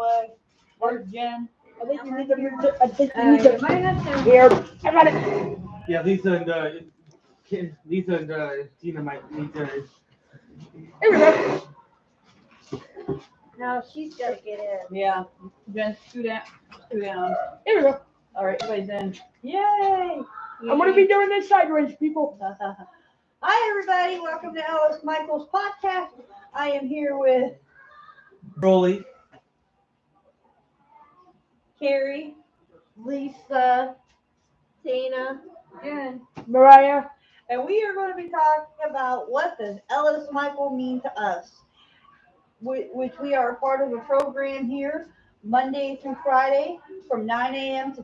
away. Where's Jen? I think you need to move it. I think you need to. You might have to. Here, I got it. Yeah, Lisa and Tina might need to. Here we go. No, she's got to get in. Yeah. Jen, scoot down. Scoot down. Here we go. All right, everybody's in. Yay! I'm gonna be doing this sideways, people. Hi, everybody. Welcome to Ellis Michael's podcast. I am here with Broly. Carrie, Lisa, Tina, Jen, Mariah. and we are going to be talking about what does Ellis Michael mean to us, which we are a part of a program here Monday through Friday from 9 a.m. to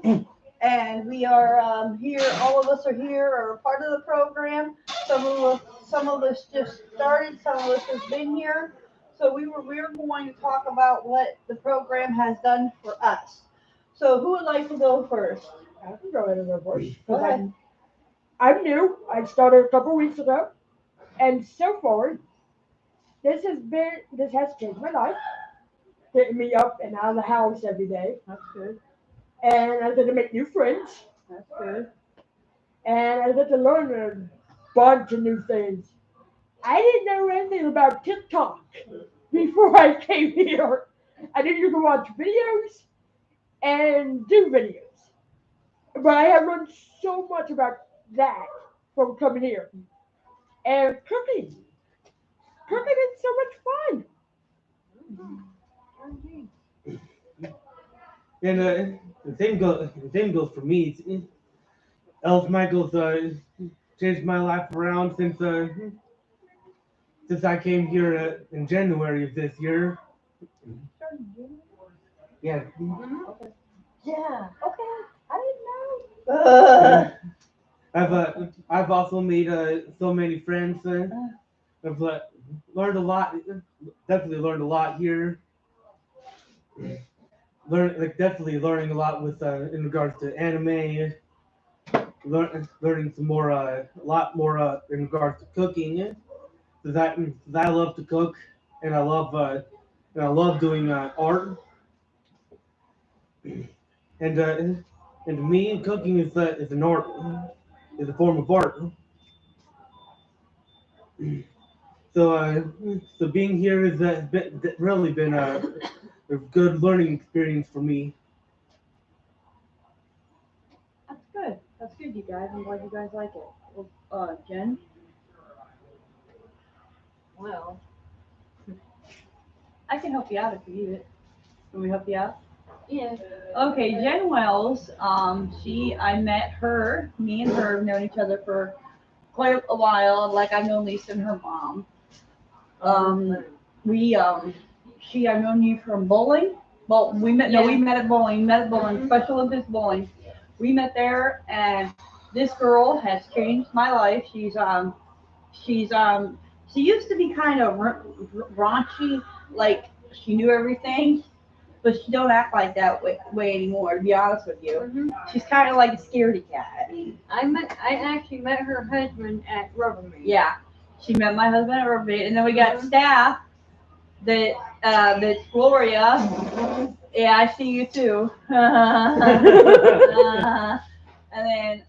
2. And we are here, all of us are here, are a part of the program. Some of us just started, some of us has been here. So we're going to talk about what the program has done for us. So who would like to go first? I can go ahead and go first. Go ahead. I'm new. I started a couple weeks ago, and so far, this has changed my life. Getting me up and out of the house every day, That's good. and I get to make new friends, That's good. and I get to learn a bunch of new things. I didn't know anything about TikTok before I came here. I didn't even watch videos and do videos, but I have learned so much about that from coming here. And cooking. Cooking is so much fun. And the same goes for me. Ellis Michael's changed my life around since I came here in January of this year. Yeah. Yeah. Okay. I didn't know. I've also made so many friends. I've learned a lot. Definitely learned a lot here. Definitely learning a lot with in regards to anime. Learning some more, a lot more in regards to cooking. Cause I love to cook, and I love doing art. And to me, cooking is an art, is a form of art. So so being here has really been a good learning experience for me. That's good. That's good, you guys. I'm glad you guys like it. Well, Jen? Well, I can help you out if you need it. Can we help you out? yeah. Okay, Jen Wells. I met her. Me and her have known each other for quite a while. Like I've known Lisa and her mom. I've known you from bowling. Well, we met. No, we met at bowling. We met at bowling, Special Olympics bowling. We met there, and this girl has changed my life. She's she used to be kind of raunchy, like she knew everything, but she don't act like that way anymore. To be honest with you, she's kind of like a scaredy cat. I actually met her husband at Rubbermaid. Yeah, she met my husband at Rubbermaid, and then we got staff that's Gloria. Yeah, I see you too. And then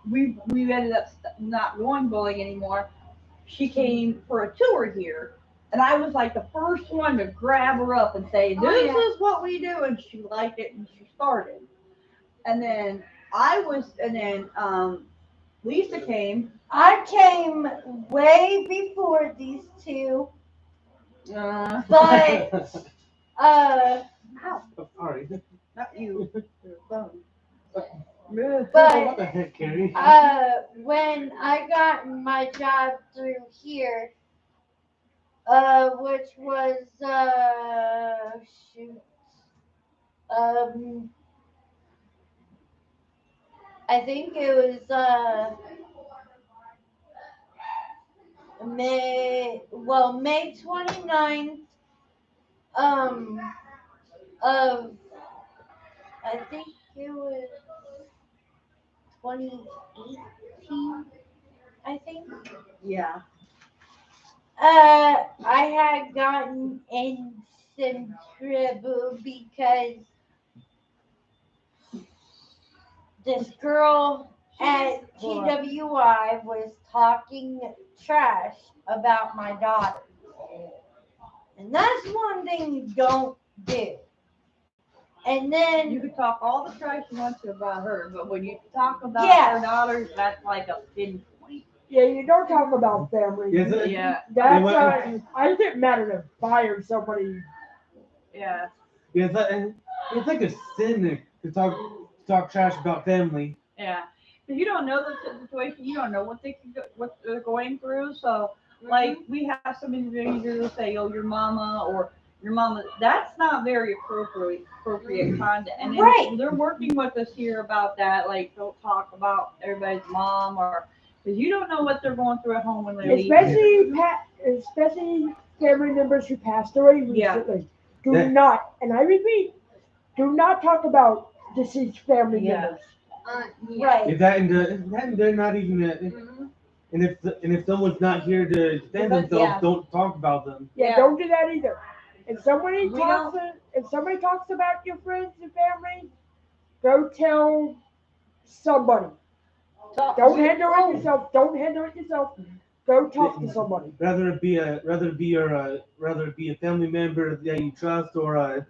when we ended up not going bowling anymore, she came for a tour here, and I was like the first one to grab her up and say, "This is what we do," and she liked it, and she started. And then Lisa came. I came way before these two, Uh, but Sorry. not you. but What the heck, Carrie? when I got my job through here, which was shoot, um, I think it was May 29th, of, I think it was 2018, I think. Yeah. I had gotten in some trouble because this girl at TWI was talking trash about my daughter. And that's one thing you don't do. And You then, could talk all the trash you want to about her, but when you talk about Yeah. her daughters, that's like a pinpoint. Yeah, you don't talk about family. Yes, Yeah, That's Yeah, I didn't matter to fire somebody. yeah. Yeah, it's like a sin to talk trash about family. Yeah, because you don't know the situation, you don't know what what they're going through. So, like, we have some individuals who say, "Oh, your mama," or "Your mama." That's not very appropriate content. And then Right. they're working with us here about that. Like, don't talk about everybody's mom, or because you don't know what they're going through at home when they leave. Especially family members who passed away Yeah. recently. Do Yeah. not, and I repeat, do not talk about deceased family Yeah. members. right. If that and they're not even. Mhm. And if someone's not here to defend But, themselves, yeah. don't talk about them. Yeah, Yeah. don't do that either. If somebody We talks about your friends and family, go tell somebody. Don't handle it yourself. Don't handle it yourself. Go talk to somebody. Rather it be a family member that you trust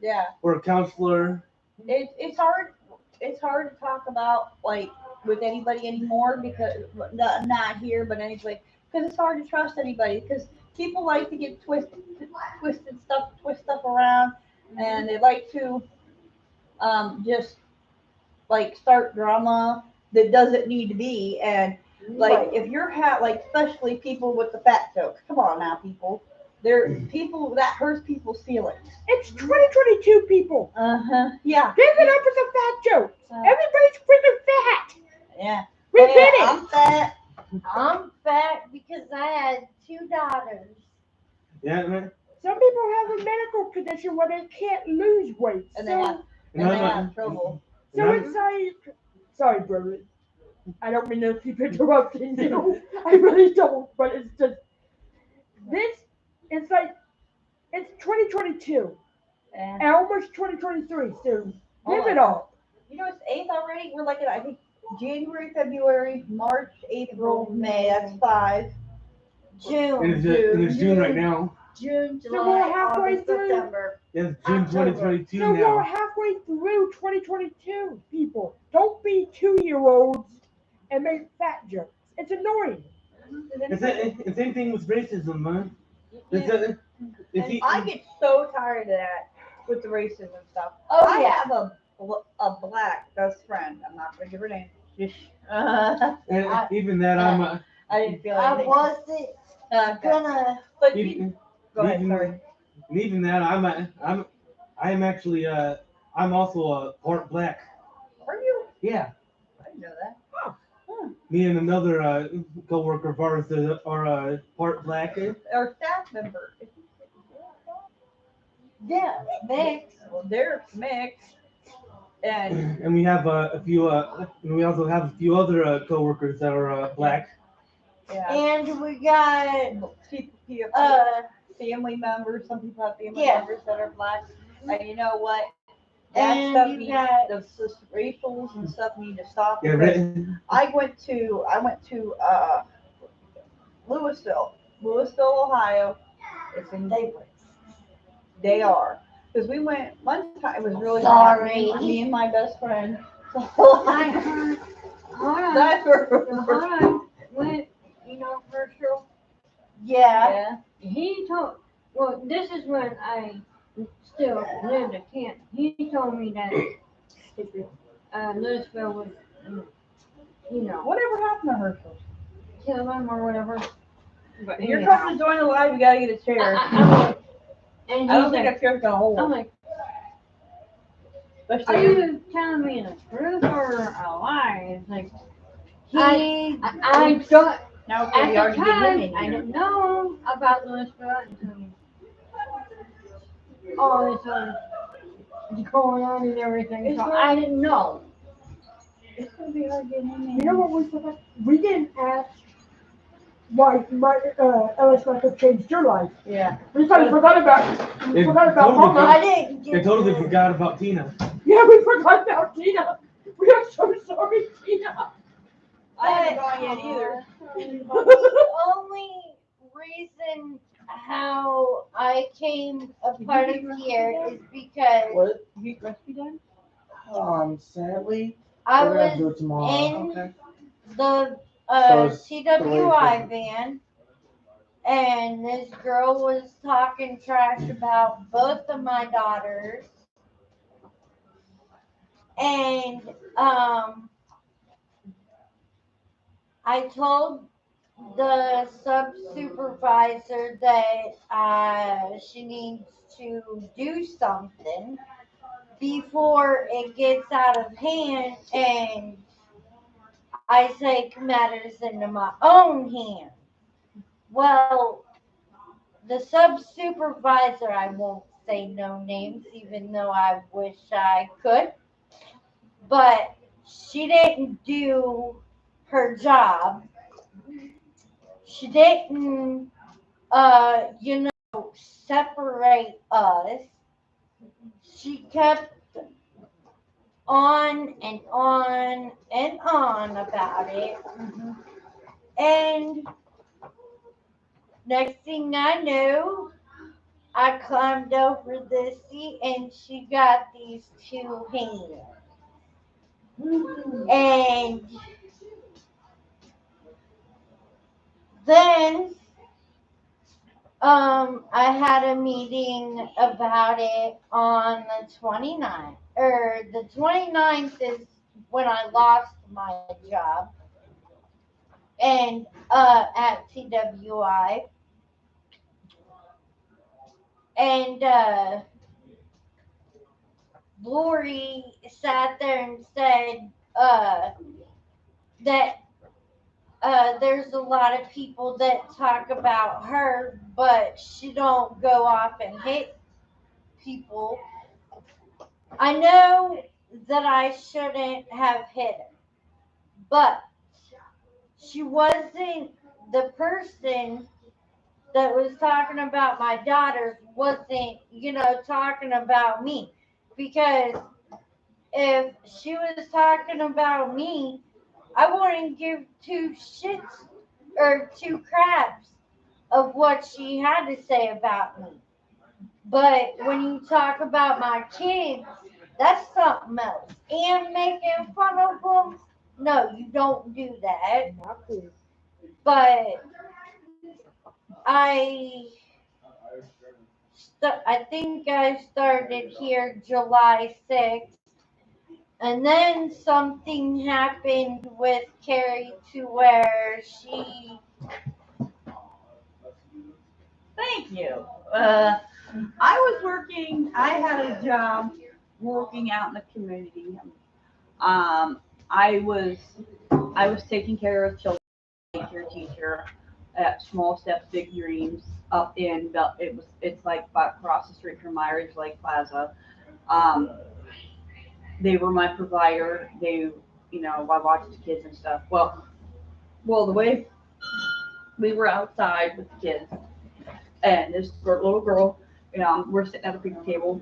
Yeah. or a counselor. It's hard. It's hard to talk about like with anybody anymore because not here, but anybody because it's hard to trust anybody because people like to get twist stuff around, and they like to just like start drama that doesn't need to be. And like if you're like especially people with the fat joke. Come on now, people. There people that hurts people's feelings. It's 2022, people. Yeah. Give it up with the fat jokes. Everybody's freaking fat. Yeah. We did it. I'm fat. I'm fat because I had 2 daughters. Yeah, man. Some people have a medical condition where they can't lose weight. And they have trouble. So it's like, sorry, brother. I don't mean to keep interrupting you. I really don't. But it's just this. It's like it's 2022 Yeah. and almost 2023. So Oh give my it up. You know, it's 8th already. We're like at, I think, January, February, March, April, May. That's 5. June. And it's June right now. June, So we're July, halfway August, through. September. Yeah, it's June October. 2022 So we're now. halfway through 2022, people. Don't be 2-year-olds and make fat jokes. It's annoying. It's the same thing with racism, man. It's And I get so tired of that with the racism stuff. Oh, I yeah. have a black best friend. I'm not going to give her name. and even that I didn't feel I anything. wasn't gonna. But even, go ahead, even, sorry. and even that I'm actually I'm also a part black. Are you? Yeah. I didn't know that. Me and another coworker of ours are part black. Our staff member. Yeah, mix. Well, they're mixed. And And we have a few. And we also have a few other coworkers that are black. yeah. And we got Family members. Some people have family Yeah. members that are black. And you know what? That And stuff you needs got- the racials and stuff need to stop. Yeah, Because right. I went to Louisville, Ohio. It's in They are because we went one time. It was really Sorry. hot. Me and my best friend. I heard, hold on, That's where. hold on, when, you know, Herschel, Yeah. Yeah. he told, well, this is when I still lived at Canton. He told me that, Louisville was, you know, Whatever happened to Herschel? kill him or whatever. But you're coming to join the live. You gotta get a chair. I'm like, and I don't he's think like, a chair's gonna hold. I'm like, are Especially. you telling me the truth or a lie? It's like, I don't, Now it's gonna be at hard the to get him time, in I here. didn't know about Louisville until all this other going on and everything, so I didn't know. It's gonna be hard to get him in. You know what we forgot? We didn't ask why Ellis Michael changed your life. Yeah. We kind of forgot about It Mama. I didn't They get totally to- forgot about Tina. Yeah, we forgot about Tina. We are so sorry, Tina. I haven't gone yet either. The only reason how I came a part of here is because What? You get recipe done? Sadly, I we're gonna have to do was it tomorrow. in Okay. the So it's TWI delayed. van, and this girl was talking trash about both of my daughters, and I told the sub supervisor that she needs to do something before it gets out of hand and I take matters into my own hand. Well, the sub supervisor, I won't say no names, even though I wish I could, but she didn't do her job. She didn't, separate us. She kept on and on and on about it. And next thing I knew, I climbed over the seat and she got these two hands. And then I had a meeting about it on the 29th. Or the 29th is when I lost my job. And at TWI. And Lori sat there and said that there's a lot of people that talk about her, but she don't go off and hit people. I know that I shouldn't have hit her, but she wasn't the person that was talking about my daughters wasn't, talking about me. Because if she was talking about me, I wouldn't give two shits or two craps of what she had to say about me. But when you talk about my kids, that's something else. And making fun of them, no, you don't do that. But I, I think I started here July 6th. And then something happened with Carrie to where she. Thank you. I had a job working out in the community. I was taking care of children, daycare teacher at Small Steps, Big Dreams up in it's like across the street from Myers Lake Plaza. Um, they were my provider. I watched the kids and stuff. Well, the way we were outside with the kids, and this little girl, we're sitting at a picnic table.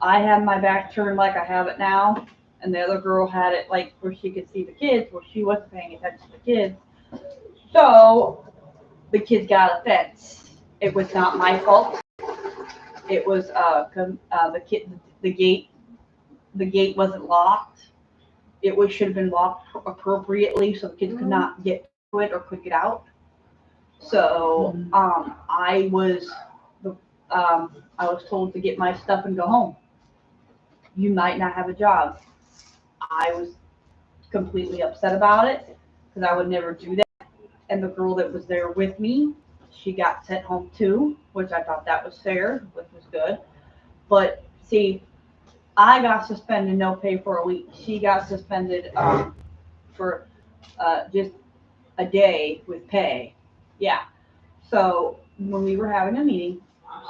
I had my back turned like I have it now, and the other girl had it like where she could see the kids. Well, she wasn't paying attention to the kids, so the kids got offense. It was not my fault. It was the gate. The gate wasn't locked. Should have been locked appropriately so the kids could not get to it or could get out. So I was told to get my stuff and go home. You might not have a job. I was completely upset about it because I would never do that. And the girl that was there with me, she got sent home too, which I thought that was fair, which was good. But see, I got suspended, no pay for a week. She got suspended for just a day with pay. Yeah. So when we were having a meeting,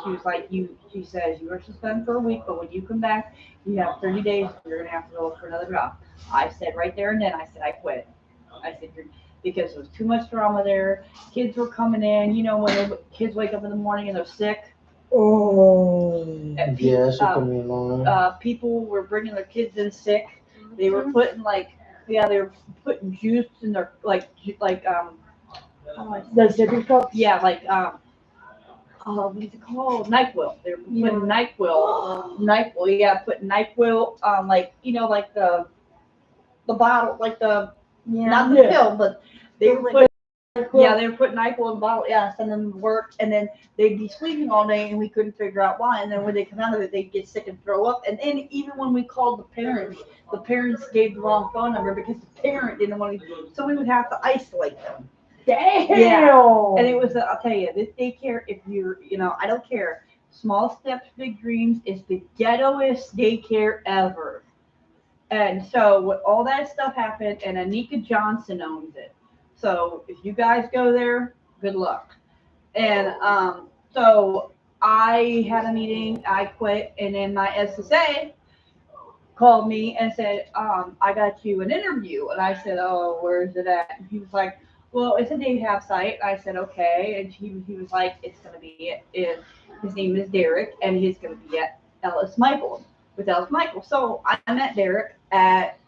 she was like, she says, you are suspended for a week, but when you come back, you have 30 days, you're going to have to go look for another job. I said right there and then, I said, I quit. I said, because there was too much drama there. Kids were coming in, you know, when kids wake up in the morning and they're sick. Oh. And Yeah, she can be annoying. people were bringing their kids in sick. They were putting they were putting juice in their how do I say? The sippy cups? Yeah, what is it called? NyQuil. They were putting NyQuil, yeah, putting NyQuil, like the bottle, not the Yeah. pill, but they were Like, putting, yeah, they were putting NyQuil in the bottle, yeah, send them to work, and then they'd be sleeping all day, and we couldn't figure out why, and then when they come out of it, they'd get sick and throw up, and then even when we called the parents gave the wrong phone number because the parent didn't want to, so we would have to isolate them. Damn. Yeah. And it was, I'll tell you, this daycare, if you're, I don't care. Small Steps, Big Dreams is the ghettoest daycare ever. And so when all that stuff happened, and Anika Johnson owns it. So if you guys go there, good luck. And so I had a meeting, I quit, and then my SSA called me and said, I got you an interview. And I said, oh, where is it at? And he was like, well, it's a daycare site. I said, okay. And he was like, it's going to be his name is Derek, and he's going to be at Ellis Michael, with Ellis Michael. So I met Derek at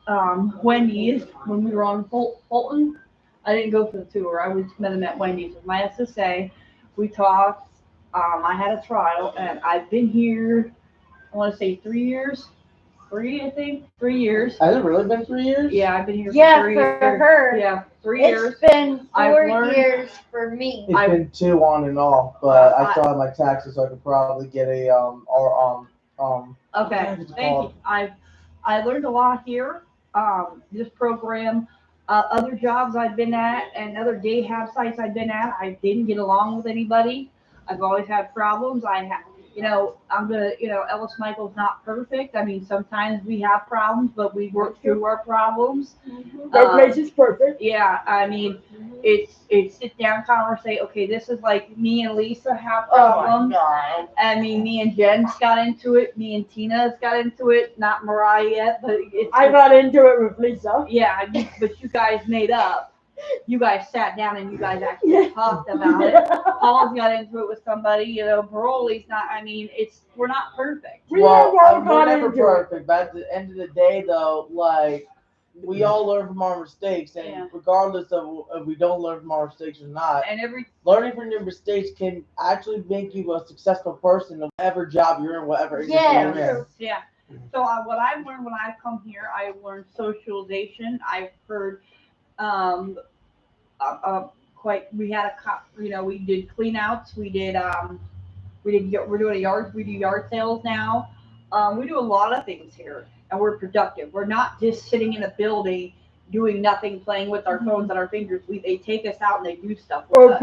Wendy's when we were on Fulton. I didn't go for the tour. I met him at Wendy's with my SSA. We talked. I had a trial, and I've been here, I want to say 3 years. 3 years. Has it really been 3 years? Yeah, I've been here Yeah, for 3 for years. her. Yeah, 3 years. It's been I've 4 learned- years for me. It's been 2 on and off, but I still have my taxes, so I could probably get a Okay, It's thank you. I learned a lot here. This program, other jobs I've been at, and other day have sites I've been at, I didn't get along with anybody. I've always had problems. Ellis Michael's not perfect. I mean, sometimes we have problems, but we work through our problems. No place is perfect. Yeah, I mean, it's sit down conversation. Okay, this is like me and Lisa have problems. God. I mean, me and Jen's got into it. Me and Tina's got into it. Not Mariah yet, but I got into it with Lisa. yeah. But you guys made up. You guys sat down and you guys actually talked about it. Paul's got into it with somebody. Broly's not. I mean, we're not perfect. We all we're got never into it. perfect, but at the end of the day, though, we all learn from our mistakes, and Yeah. regardless of if we don't learn from our mistakes or not, And learning from your mistakes can actually make you a successful person in whatever job you're in, whatever industry Yeah. you're in. yeah. So what I've learned when I've come here, I've learned socialization. I've heard we had we did clean outs, we do yard sales now. We do a lot of things here, and we're productive. We're not just sitting in a building doing nothing, playing with our phones and our fingers. They take us out and they do stuff with Or us.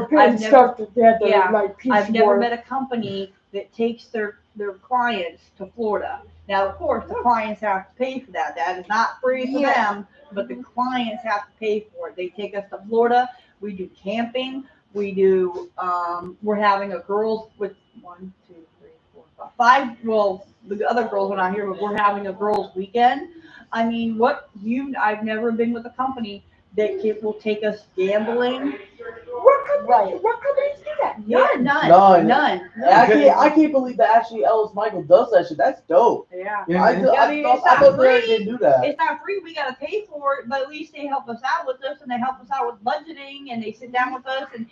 putting stuff together, Yeah, like piece I've never work. met a company that takes their clients to Florida. Now, of course, the clients have to pay for that. That is not free for them, but the clients have to pay for it. They take us to Florida. We do camping. We do. We're having a girls with 1, 2, 3, 4, 5. Well, the other girls are not here, but we're having a girls' weekend. I mean, I've never been with a company that will take us gambling. What companies do that? Yeah, None. none. I can't believe that actually Ellis Michael does that shit. That's dope. Yeah. Yeah. I mean, it's thought not they free. didn't do that. It's not free. We gotta pay for it, but at least they help us out with this, and they help us out with budgeting, and they sit down with us. And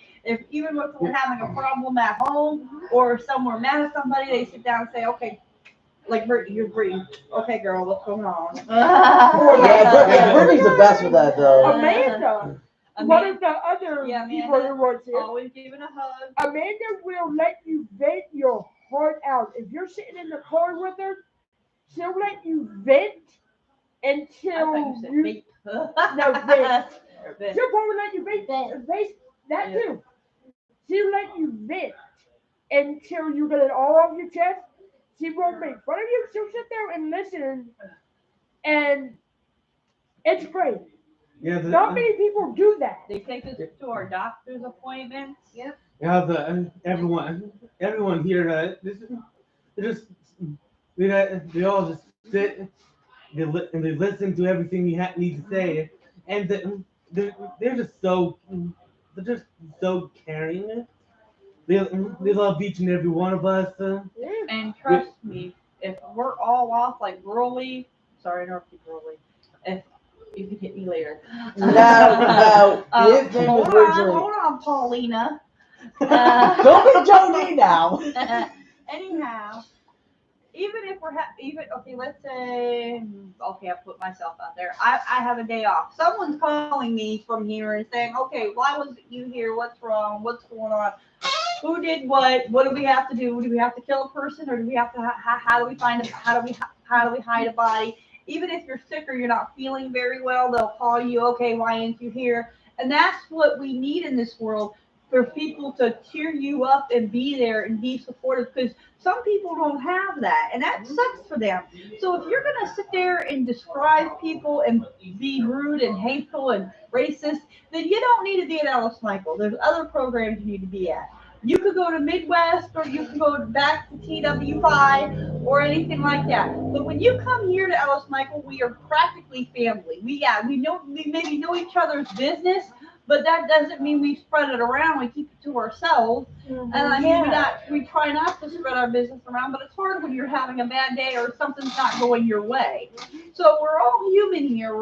even if we're having a problem at home or somewhere mad at somebody, they sit down and say, okay, like Brittany, you're Brittany. Okay, girl, what's going on? Yeah, Brittany's the best with that though. Amanda, one of the other Yeah, people Amanda. who works here, Always giving a hug. Amanda will let you vent your heart out. If you're sitting in the car with her, she'll let you vent I until thought you said you. vape. No, vent. Or vent. She'll probably let you vent. That Yeah. too. She'll let you vent until you get it all off your chest. She won't make fun of you. She'll sit there and listen, and it's great. Yeah, Not many people do that. They take us to our doctor's appointments. Yep. Everyone here, they all just sit and they listen to everything you need to say, and they're just so they're just so caring. They love each and every one of us. And trust me, if we're all off like girly, sorry, I interrupted girly. If you can hit me later. Now, his name was originally. Hold on, Paulina. Don't be Jody now. Anyhow, even if we're okay, let's say okay, I put myself out there. I have a day off. Someone's calling me from here and saying, okay, why wasn't you here? What's wrong? What's going on? Who did what? What do we have to do? Do we have to kill a person, or do we have to? How do we find it? How do we hide a body? Even if you're sick or you're not feeling very well, they'll call you. Okay, why aren't you here? And that's what we need in this world, for people to cheer you up and be there and be supportive, because some people don't have that, and that sucks for them. So if you're gonna sit there and describe people and be rude and hateful and racist, then you don't need to be at Ellis Michael. There's other programs you need to be at. You could go to Midwest, or you can go back to TW5 or anything like that. But when you come here to Ellis Michael, we are practically family. We maybe know each other's business, but that doesn't mean we spread it around. We keep it to ourselves. And I mean, we try not to spread our business around, but it's hard when you're having a bad day or something's not going your way. So we're all human here.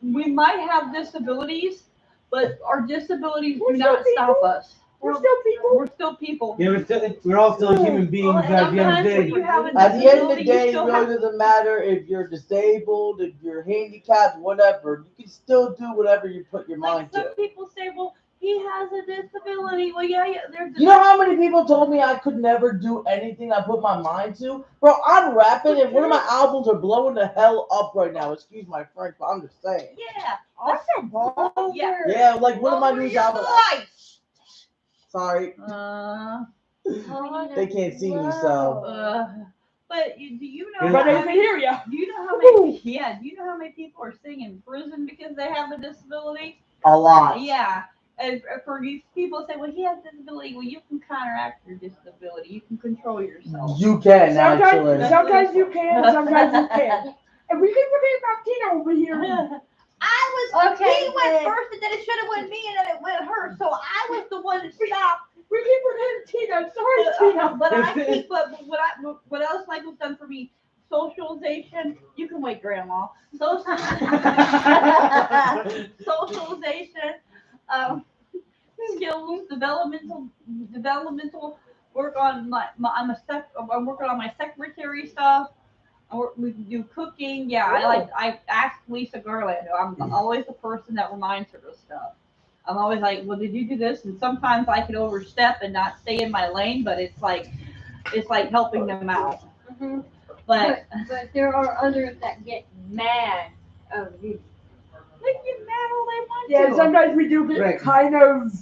We might have disabilities, but our disabilities do not stop us. We're still people. We're still people. Yeah, we're all still human beings at the end of the day. At the end of the day, it really doesn't matter if you're disabled, if you're handicapped, whatever. You can still do whatever you put your mind Some to. people say, well, he has a disability. Well, yeah, there's. You know how many people told me I could never do anything I put my mind to? Bro, I'm rapping and one of my albums are blowing the hell up right now. Excuse my French, but I'm just saying. Yeah. Awesome. Yeah, like one of my new albums. Sorry. They can't see me, so. But do you know? But I can hear you. Do you know how many? Yeah. Do you know how many people are sitting in prison because they have a disability? A lot. Yeah. And for these people say, well, he has a disability. Well, you can counteract your disability. You can control yourself. You can, actually. Sometimes you can, sometimes you can't. And we can forget about Tina over here. He went first, and then it should have went me, and then it went her. So I was the one that stopped. We keep forgetting Tina. I'm sorry, Tina. But what else Michael's done for me? Socialization. You can wait, Grandma. Socialization. Skills, developmental work on I'm working on my secretary stuff. We do cooking. Yeah, I ask Lisa Garland. I'm always the person that reminds her of stuff. I'm always like, well, did you do this? And sometimes I can overstep and not stay in my lane, but it's like helping them out. Mm-hmm. But there are others that get mad of you. they get mad all they want Yeah, to. sometimes we do get kind of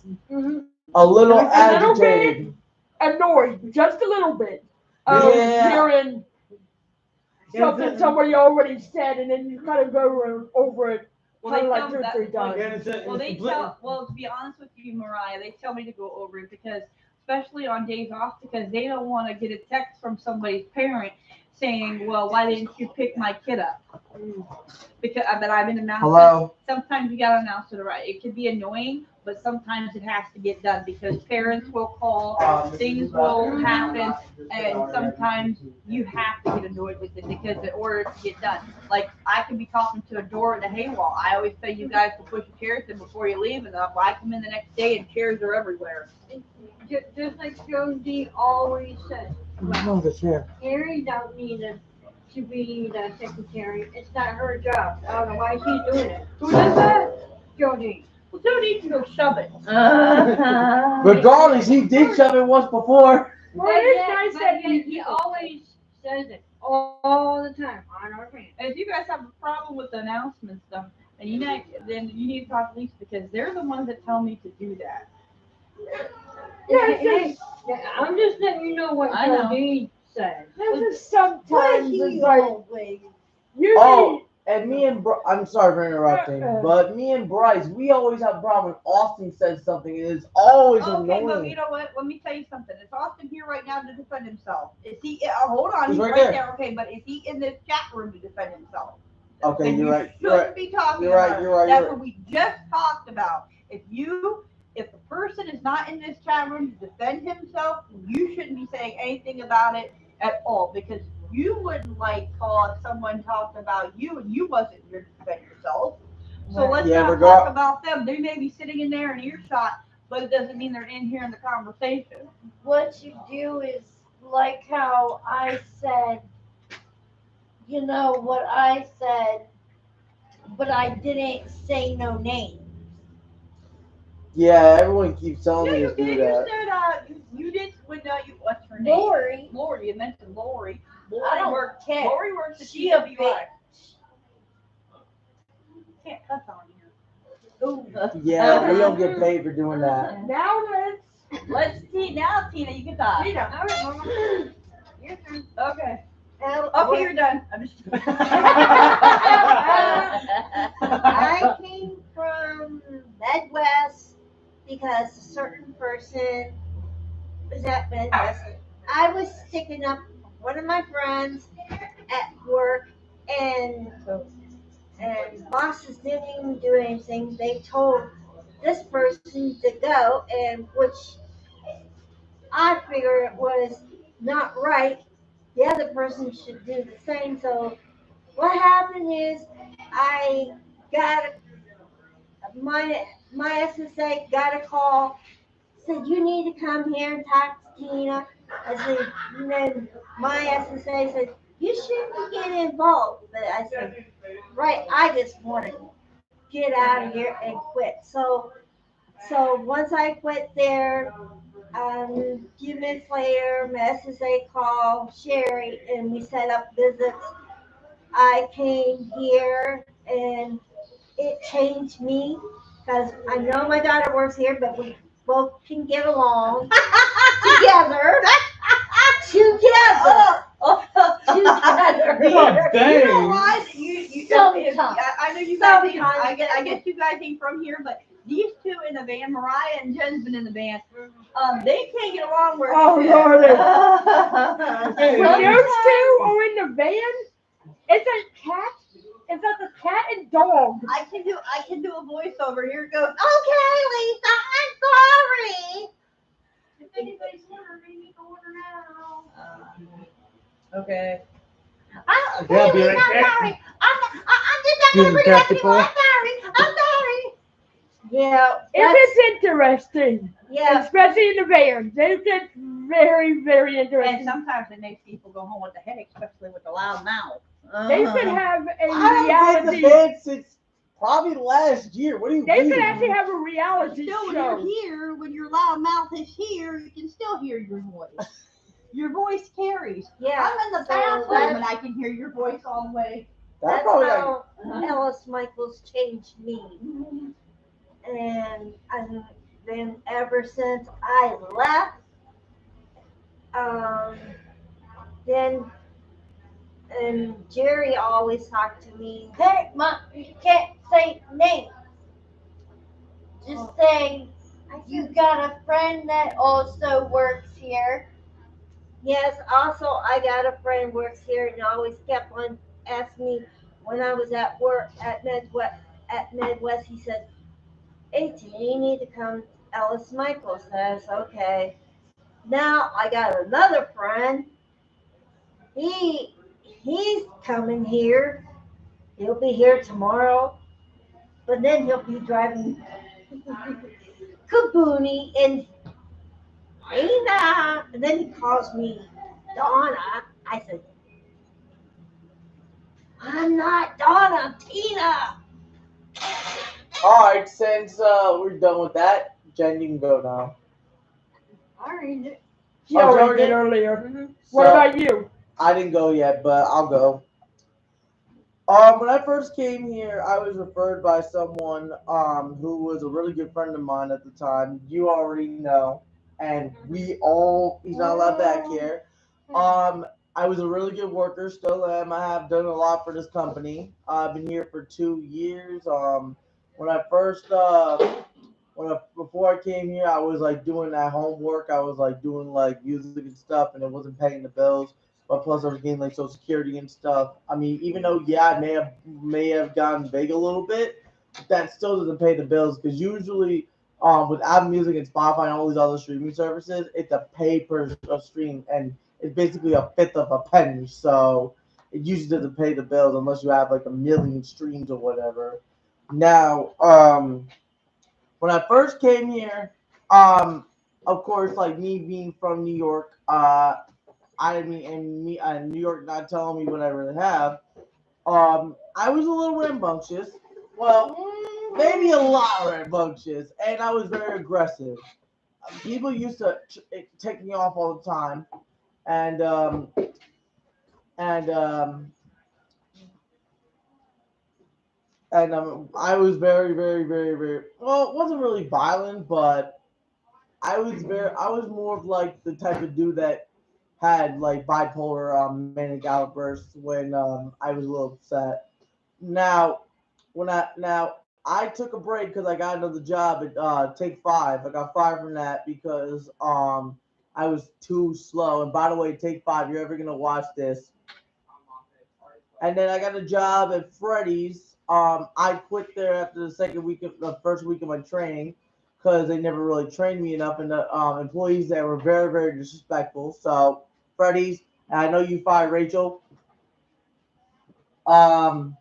A little bit agitated. annoyed, just a little bit. Yeah. Hearing something somebody already said, and then you kind of go over it kind of like 2 or 3 times. To be honest with you, Mariah, they tell me to go over it because, especially on days off, because they don't want to get a text from somebody's parent saying, well, why didn't you pick my kid up? Because I've been announced. Hello. Sometimes you gotta announce it right. It can be annoying, but sometimes it has to get done because parents will call, things will happen, and sometimes you have to get annoyed with it because in order to get done. Like I can be talking to a door in the hay wall. I always tell you guys to push the chairs in before you leave, and I come in the next day and chairs are everywhere. Just like Josie always says, Oh, the chair. Carrie don't need to be the secretary. It's not her job. I don't know why she's doing it. Who does that? Jody. Well, Jody can go shove it. Regardless, he did shove it once before. Well, it is nice that he always says it all the time. I know what I mean. And if you guys have a problem with the announcement stuff, and then you need to talk to Lisa because they're the ones that tell me to do that. Yeah, I'm just letting you know what Jody says. There's just sometimes it's like usually. Oh, and me and I'm sorry for interrupting, but me and Bryce, we always have a problem when Austin says something. It is always Okay, but annoying. you know what? Let me tell you something. Is Austin here right now to defend himself? Is he? Hold on, He's he's right right there. there. Okay, but is he in this chat room to defend himself? Okay, And you're you right. shouldn't be talking You're right. about it. You're right. That's You're what we just talked about. If the person is not in this chat room to defend himself, you shouldn't be saying anything about it at all because you wouldn't like call if someone talked about you and you wasn't here to defend yourself. So let's Yeah, not talk about them. They may be sitting in there in earshot, but it doesn't mean they're in here in the conversation. What you do is like how I said, you know what I said, but I didn't say no name. Yeah, everyone keeps telling No, me you to do did. that. You did when what's her name? Lori, Lori. You mentioned Lori. I don't care. Lori works at She a TWI. bitch. Can't cuss on here. Ooh. Yeah, we don't get paid for doing that. Now Let's see now, Tina. You can talk. Tina. All right, Mama. Your turn. Okay. Now, Okay, you're done. I'm just. I came from Midwest because a certain person was at Midwest. I was sticking up one of my friends at work, and bosses didn't even do anything. They told this person to go, and which I figure it was not right. The other person should do the same. So what happened is I got my SSA got a call, said you need to come here and talk to Tina. I said, and then my SSA said you shouldn't get involved. But I said, right, I just want to get out of here and quit. So once I quit there, a few minutes later, my SSA called Sherry and we set up visits. I came here and it changed me because I know my daughter works here, but we both can get along together. Together. Together. God dang. You know what? I know you guys. I guess you guys ain't from here, but these two in the band, Mariah and Jen's been in the band. They can't get along where. Oh, Lord. Hey, When those two are in the van, it's a cat. It's like a cat and dog. I can do a voiceover. Here it goes. Okay, Lisa, I'm sorry. If anybody's wondering, you can order now. Okay. Yeah, be right there. I'm just Getting tactical. I'm sorry. Yeah, It's interesting. yeah. Especially in the van. It's very, very And interesting. sometimes it makes people go home with a headache, especially with a loud mouth. They should have a I haven't been reality. to bed since probably last year. What do you They mean? should actually have a reality Still, when show. you're here, when your loud mouth is here, you can still hear your voice. Your voice carries. Yeah. I'm in the so bathroom that's- and I can hear your voice all the way. That's That's probably like, how Ellis Michael's changed me. And then ever since I left, then and Jerry always talked to me. Hey, Mom, you can't say names. Just say you got a friend that also works here. Yes, also I got a friend works here and always kept on asking me when I was at work at Midwest. He said, "Hey, Tina, you need to come." Ellis Michael says, "Okay." Now I got another friend. He's coming here. He'll be here tomorrow, but then he'll be driving Kabooni and Tina. And then he calls me Donna. I said, I'm not Donna, I'm Tina. alright, since we're done with that, Jen, you can go now. I read it. She Oh, already Jordan? did earlier. Mm-hmm. What So, about you? I didn't go yet, but I'll go. When I first came here, I was referred by someone who was a really good friend of mine at the time. You already know, and he's not allowed back here. I was a really good worker, still am. I have done a lot for this company. I've been here for 2 years. When I first before I came here, I was like doing that homework. I was like doing like music and stuff, and it wasn't paying the bills. but plus I was getting like Social Security and stuff. I mean, even though yeah, I may have gotten big a little bit, that still doesn't pay the bills because usually with Apple Music and Spotify and all these other streaming services, it's a pay per stream and it's basically a fifth of a penny. So it usually doesn't pay the bills unless you have like a million streams or whatever. Now, when I first came here, of course, like me being from New York, I mean, and me, New York not telling me what I really have. I was a little rambunctious. Well, maybe a lot rambunctious, and I was very aggressive. People used to take me off all the time, and and um, I was very, very, very, very well. It wasn't really violent, but I was more of like the type of dude that had like bipolar manic outbursts when I was a little upset. Now, I took a break because I got another job at Take Five. I got fired from that because I was too slow. And by the way, Take Five, you're ever gonna watch this? And then I got a job at Freddy's. I quit there after the first week of my training, because they never really trained me enough, and the employees there were very, very disrespectful. So Freddy's, and I know you fired Rachel. Um,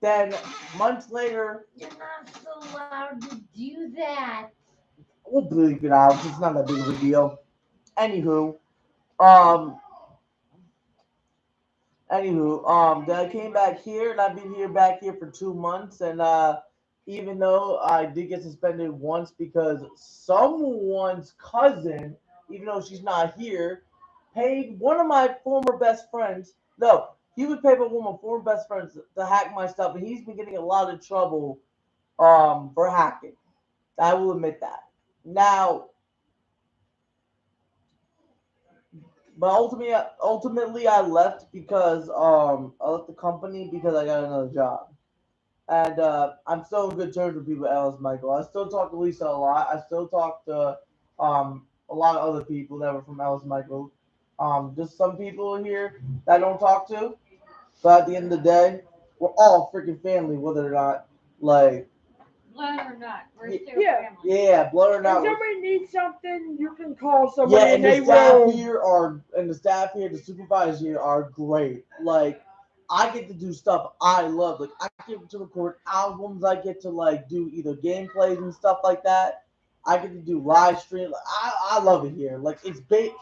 then months later, You're not allowed to do that. we'll bleep it out. It's not that big of a deal. Anywho, um, then I came back here, and I've been back here for 2 months, and even though I did get suspended once because someone's cousin, even though she's not here, paid one of my former best friends. No, he was paid by one of my former best friends to hack my stuff, and he's been getting a lot of trouble for hacking. I will admit that. Now, but ultimately, I left because I left the company because I got another job, and I'm still in good terms with people at Ellis Michael. I still talk to Lisa a lot. I still talk to a lot of other people that were from Ellis Michael. Just some people here that I don't talk to, but at the end of the day, we're all freaking family, whether or not like Blood or not, we're still Yeah. family. yeah, blood or If not. somebody needs something, you can call Yeah, somebody and and the they staff will. here are, and the staff here, the supervisors here are great. Like, I get to do stuff I love. Like, I get to record albums. I get to like do either gameplays and stuff like that. I get to do live stream. Like, I love it here. Like, it's big.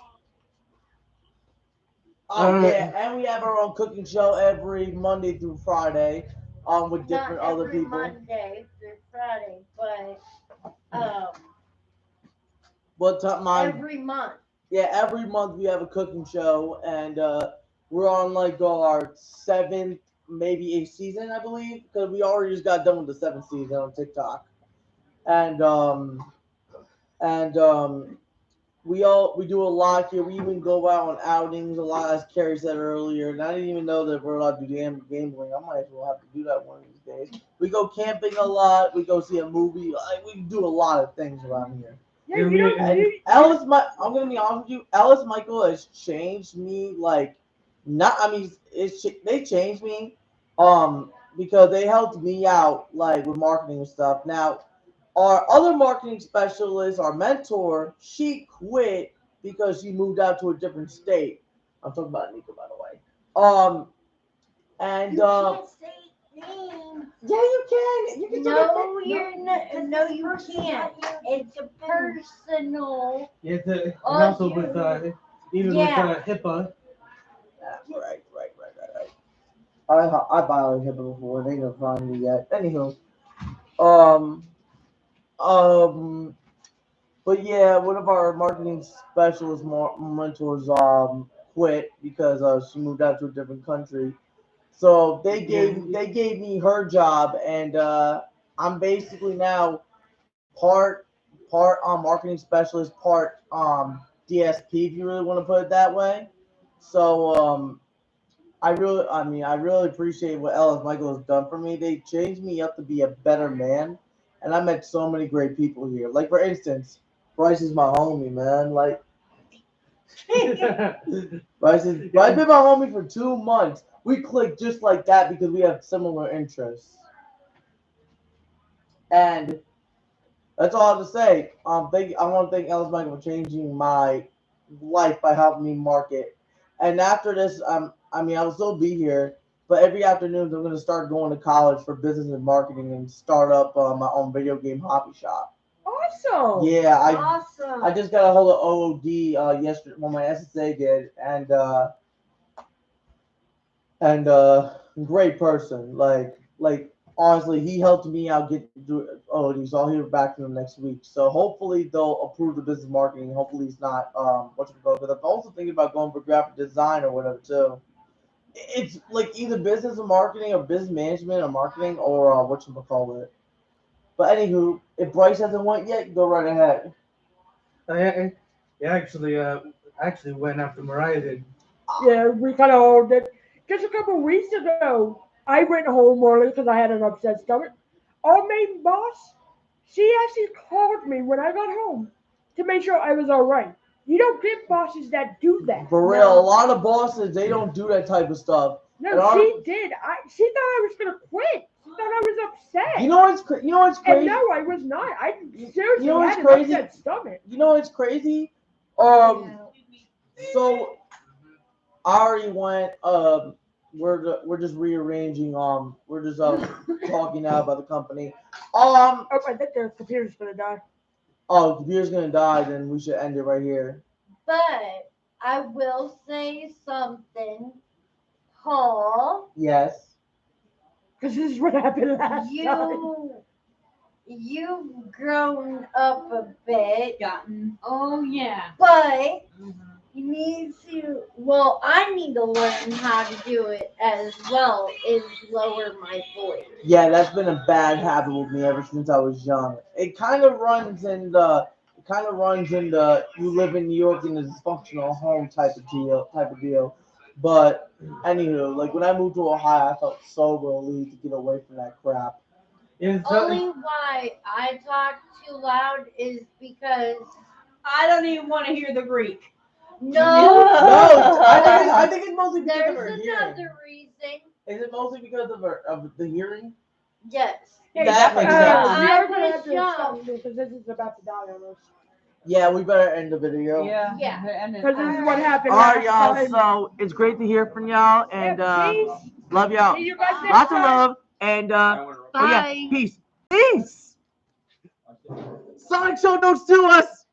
Oh yeah, and we have our own cooking show every Monday through Friday, with Not different other every people. Monday through Friday, but um, But mine, every month. yeah, every month we have a cooking show, and we're on like our seventh, maybe eighth season, I believe, because we already just got done with the seventh season on TikTok, and and we do a lot here. We even go out on outings a lot, as Carrie said earlier, and I didn't even know that we're allowed to do gambling. I might as well have to do that one of these days. We go camping a lot. We go see a movie. Like, we do a lot of things around here. Yeah, you don't. And I'm gonna be honest with you. Ellis Michael has changed me. Like, not. I mean, they changed me. Because they helped me out like with marketing and stuff. Now, our other marketing specialist, our mentor, she quit because she moved out to a different state. I'm talking about Nika, by the way. And You can't say names. yeah, you can. You can No, no, you can't. It's a personal. Yeah, and Oh, also you- with even Yeah. with HIPAA. Right. I violated HIPAA before. They didn't find me yet. Anywho, um, um, but yeah, one of our marketing specialist mentors quit because she moved out to a different country. So they gave me her job, and I'm basically now part marketing specialist, part DSP, if you really want to put it that way. So I really appreciate what Ellis Michael has done for me. They changed me up to be a better man, and I met so many great people here. Like, for instance, Bryce is my homie, man. Like, Bryce been my homie for 2 months. We clicked just like that because we have similar interests. And that's all I have to say. I want to thank Ellis Michael for changing my life by helping me market. And after this, I mean, I'll still be here, but every afternoon I'm going to start going to college for business and marketing and start up my own video game hobby shop. Awesome. Yeah, I Awesome. just got a hold of OOD yesterday. Well, my SSA did, and great person. Like honestly, he helped me out get through OOD. So I'll hear back from him next week. So hopefully they'll approve the business marketing. Hopefully it's not what you call it. But I'm also thinking about going for graphic design or whatever too. It's like either business and marketing or business management or marketing or what you call it. But anywho, if Bryce hasn't went yet, go right ahead. Yeah, actually went after Mariah did. Yeah, we kind of all did. Just a couple of weeks ago, I went home early because I had an upset stomach. Our main boss, she actually called me when I got home to make sure I was all right. You don't get bosses that do that. For real, a lot of bosses they don't do that type of stuff. And No, she did. She thought I was gonna quit. She thought I was upset. you know what's And crazy? no, I was not. I seriously You know what's had crazy? an upset stomach. You know what's crazy? So I already went. We're just rearranging. We're just talking now about the company. Oh, I think their computer's gonna die. Oh, the computer's gonna die. Then we should end it right here. But I will say something, Paul. Yes. Because this is what happened last time. You've grown up a bit, Gotten. Oh yeah. but you need to. Well, I need to learn how to do it as well. Is lower my voice. Yeah, that's been a bad habit with me ever since I was young. It kind of runs in the. It kind of runs in the you live in New York in a dysfunctional home type of deal. But anywho, like when I moved to Ohio, I felt so relieved to get away from that crap. Yeah, Only why I talk too loud is because I don't even want to hear the Greek. No, I think it's mostly because of there's her hearing. another reason. Is it mostly because of the hearing? Yes. Hey, That makes sense. we I are gonna was have to young. stop because this is about to die on us. Yeah, we better end the video. Yeah. Yeah. And Because this is what happened All right, last y'all. time. So it's great to hear from y'all, and Peace. love y'all. See you guys next Lots of time. love, and oh yeah, Bye. peace, peace. Sonic show notes to us.